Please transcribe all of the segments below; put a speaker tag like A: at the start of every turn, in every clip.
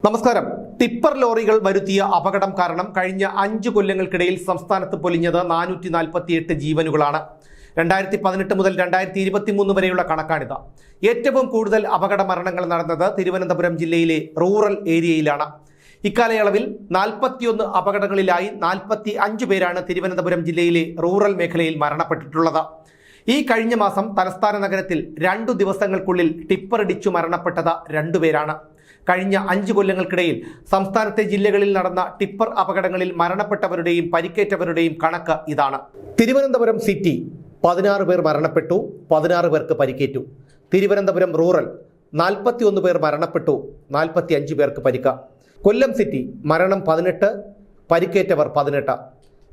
A: നമസ്കാരം. ടിപ്പർ ലോറികൾ വരുത്തിയ അപകടം കാരണം കഴിഞ്ഞ 5 കൊല്ലങ്ങൾക്കിടയിൽ സംസ്ഥാനത്ത് പൊലിഞ്ഞത് 448 ജീവനുകളാണ്. 2018 മുതൽ 2023 വരെയുള്ള കണക്കാണിത്. ഏറ്റവും കൂടുതൽ അപകട മരണങ്ങൾ നടന്നത് തിരുവനന്തപുരം ജില്ലയിലെ റൂറൽ ഏരിയയിലാണ്. ഇക്കാലയളവിൽ 41 അപകടങ്ങളിലായി 45 പേരാണ് തിരുവനന്തപുരം ജില്ലയിലെ റൂറൽ മേഖലയിൽ മരണപ്പെട്ടിട്ടുള്ളത്. ഈ കഴിഞ്ഞ മാസം തലസ്ഥാന നഗരത്തിൽ 2 ദിവസങ്ങൾക്കുള്ളിൽ ടിപ്പർ ഇടിച്ചു മരണപ്പെട്ടത് 2 പേരാണ്. കഴിഞ്ഞ 5 കൊല്ലങ്ങൾക്കിടയിൽ സംസ്ഥാനത്തെ ജില്ലകളിൽ നടന്ന ടിപ്പർ അപകടങ്ങളിൽ മരണപ്പെട്ടവരുടെയും പരിക്കേറ്റവരുടെയും കണക്ക് ഇതാണ്. തിരുവനന്തപുരം സിറ്റി 16 പേർ മരണപ്പെട്ടു, 16 പേർക്ക് പരിക്കേറ്റു. തിരുവനന്തപുരം റൂറൽ 41 പേർ മരണപ്പെട്ടു, 45 പേർക്ക് പരിക്ക്. കൊല്ലം സിറ്റി മരണം 18, പരിക്കേറ്റവർ 18.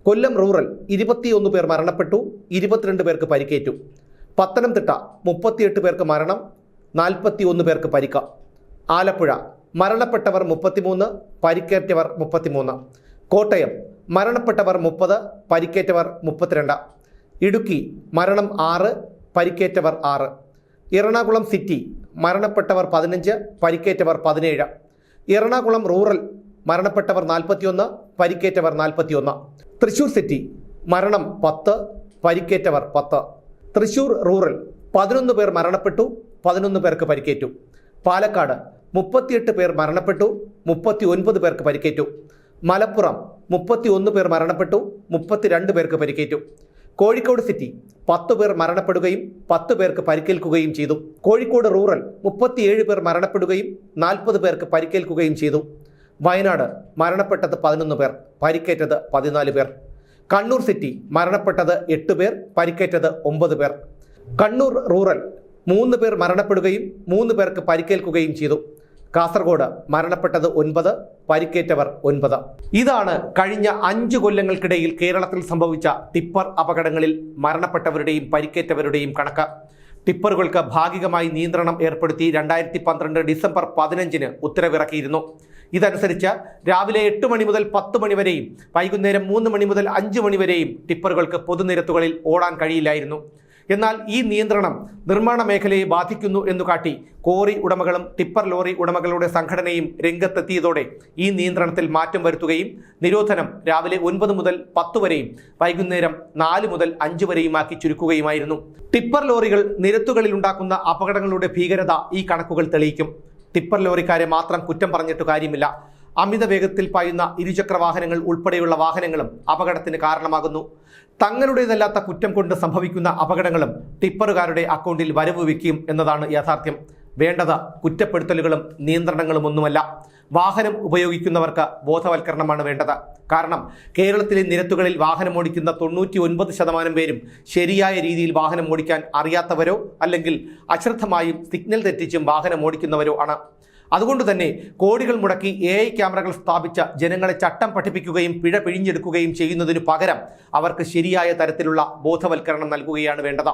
A: കൊല്ലം റൂറൽ 21 പേർ മരണപ്പെട്ടു, 22 പേർക്ക് പരിക്കേറ്റു. പത്തനംതിട്ട 38 പേർക്ക് മരണം, 41 പേർക്ക് പരിക്ക്. ആലപ്പുഴ മരണപ്പെട്ടവർ 33, പരിക്കേറ്റവർ 33. കോട്ടയം മരണപ്പെട്ടവർ 30, പരിക്കേറ്റവർ 32. ഇടുക്കി മരണം 6, പരിക്കേറ്റവർ 6. എറണാകുളം സിറ്റി മരണപ്പെട്ടവർ 15, പരിക്കേറ്റവർ 17. എറണാകുളം റൂറൽ മരണപ്പെട്ടവർ 41, പരിക്കേറ്റവർ 41. തൃശൂർ സിറ്റി മരണം 10, പരിക്കേറ്റവർ 10. തൃശൂർ റൂറൽ 11 പേർ മരണപ്പെട്ടു, 11 പേർക്ക് പരിക്കേറ്റു. പാലക്കാട് 38 പേർ മരണപ്പെട്ടു, 39 പേർക്ക് പരിക്കേറ്റു. മലപ്പുറം 31 പേർ മരണപ്പെട്ടു, 32 പേർക്ക് പരിക്കേറ്റു. കോഴിക്കോട് സിറ്റി 10 പേർ മരണപ്പെടുകയും 10 പേർക്ക് പരിക്കേൽക്കുകയും ചെയ്തു. കോഴിക്കോട് റൂറൽ 37 പേർ മരണപ്പെടുകയും 40 പേർക്ക് പരിക്കേൽക്കുകയും ചെയ്തു. വയനാട് മരണപ്പെട്ടത് 11 പേർ, പരിക്കേറ്റത് 14 പേർ. കണ്ണൂർ സിറ്റി മരണപ്പെട്ടത് 8 പേർ, പരിക്കേറ്റത് 9 പേർ. കണ്ണൂർ റൂറൽ 3 പേർ മരണപ്പെടുകയും 3 പേർക്ക് പരിക്കേൽക്കുകയും ചെയ്തു. കാസർഗോഡ് മരണപ്പെട്ടത് 9, പരിക്കേറ്റവർ 9. ഇതാണ് കഴിഞ്ഞ 5 കൊല്ലങ്ങൾക്കിടയിൽ കേരളത്തിൽ സംഭവിച്ച ടിപ്പർ അപകടങ്ങളിൽ മരണപ്പെട്ടവരുടെയും പരിക്കേറ്റവരുടെയും കണക്ക്. ടിപ്പറുകൾക്ക് ഭാഗികമായി നിയന്ത്രണം ഏർപ്പെടുത്തി 2012 ഡിസംബർ 15 ഉത്തരവിറക്കിയിരുന്നു. ഇതനുസരിച്ച് രാവിലെ 8 മണി മുതൽ 10 മണി വരെയും വൈകുന്നേരം 3 മണി മുതൽ 5 മണി വരെയും ടിപ്പറുകൾക്ക് പൊതുനിരത്തുകളിൽ ഓടാൻ കഴിയില്ലായിരുന്നു. എന്നാൽ ഈ നിയന്ത്രണം നിർമ്മാണ മേഖലയെ ബാധിക്കുന്നു എന്നു കാട്ടി കോറി ഉടമകളും ടിപ്പർ ലോറി ഉടമകളുടെ സംഘടനയും രംഗത്തെത്തിയതോടെ ഈ നിയന്ത്രണത്തിൽ മാറ്റം വരുത്തുകയും നിരോധനം രാവിലെ 9 മുതൽ 10 വരെയും വൈകുന്നേരം 4 മുതൽ 5 വരെയുമാക്കി ചുരുക്കുകയുമായിരുന്നു. ടിപ്പർ ലോറികൾ നിരത്തുകളിൽ ഉണ്ടാക്കുന്ന അപകടങ്ങളുടെ ഭീകരത ഈ കണക്കുകൾ തെളിയിക്കും. ടിപ്പർ ലോറിക്കാരെ മാത്രം കുറ്റം പറഞ്ഞിട്ട് കാര്യമില്ല. അമിത വേഗത്തിൽ പായുന്ന ഇരുചക്ര വാഹനങ്ങൾ ഉൾപ്പെടെയുള്ള വാഹനങ്ങളും അപകടത്തിന് കാരണമാകുന്നു. തങ്ങളുടേതല്ലാത്ത കുറ്റം കൊണ്ട് സംഭവിക്കുന്ന അപകടങ്ങളും ടിപ്പറുകാരുടെ അക്കൗണ്ടിൽ വരവ് വയ്ക്കും എന്നതാണ് യാഥാർത്ഥ്യം. വേണ്ടത് കുറ്റപ്പെടുത്തലുകളും നിയന്ത്രണങ്ങളും ഒന്നുമല്ല, വാഹനം ഉപയോഗിക്കുന്നവർക്ക് ബോധവൽക്കരണമാണ് വേണ്ടത്. കാരണം കേരളത്തിലെ നിരത്തുകളിൽ വാഹനമോടിക്കുന്ന 99% പേരും ശരിയായ രീതിയിൽ വാഹനം ഓടിക്കാൻ അറിയാത്തവരോ അല്ലെങ്കിൽ അശ്രദ്ധമായും സിഗ്നൽ തെറ്റിച്ചും വാഹനം ഓടിക്കുന്നവരോ ആണ്. അതുകൊണ്ട് തന്നെ കോടികൾ മുടക്കി AI ക്യാമറകൾ സ്ഥാപിച്ച ജനങ്ങളെ ചട്ടം പഠിപ്പിക്കുകയും പിഴ പിഴിഞ്ഞെടുക്കുകയും ചെയ്യുന്നതിനു പകരം അവർക്ക് ശരിയായ തരത്തിലുള്ള ബോധവൽക്കരണം നൽകുകയാണ് വേണ്ടത്.